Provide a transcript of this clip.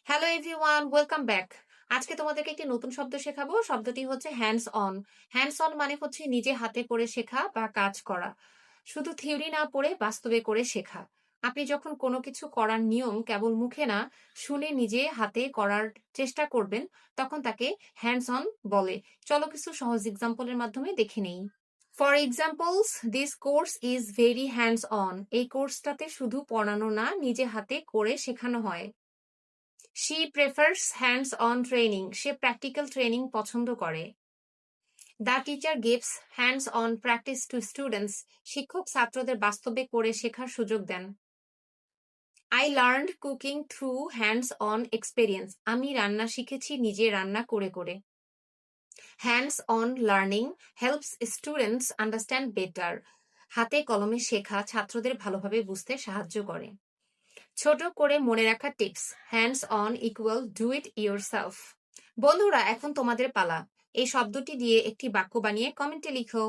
Hello everyone, welcome back. আজকে তোমাদেরকে একটি নতুন শব্দ শেখাবো। শব্দটি হচ্ছে হ্যান্ডস অন। হ্যান্ডস অন মানে হচ্ছে নিজে হাতে করে শেখা বা কাজ করা। শুধু থিওরি না পড়ে বাস্তবে করে শেখা। আপনি যখন কোনো কিছু করার নিয়ম কেবল মুখে না শুনে নিজে হাতে করার চেষ্টা করবেন, তখন তাকে হ্যান্ডস অন বলে। চলো কিছু সহজ এক্সাম্পলের মাধ্যমে দেখে নেই। For examples, this course is very hands on. এই কোর্সটাতে শুধু পড়ানো না, নিজে হাতে করে শেখানো হয়। She prefers hands on training. সে প্র্যাকটিক্যাল ট্রেনিং পছন্দ করে। The teacher gives hands on practice to students. শিক্ষক ছাত্রদের বাস্তবে করে শেখার সুযোগ দেন। I learned cooking through hands on experience. আমি রান্না শিখেছি নিজে রান্না করে করে। Hands on learning helps students understand better. হাতে কলমে শেখা ছাত্রদের ভালোভাবে বুঝতে সাহায্য করে। ছোট করে মনে রাখা tips. Hands on equal do it yourself. বন্ধুরা, এখন তোমাদের পালা। এই শব্দটি দিয়ে একটি বাক্য বানিয়ে কমেন্টে লিখো।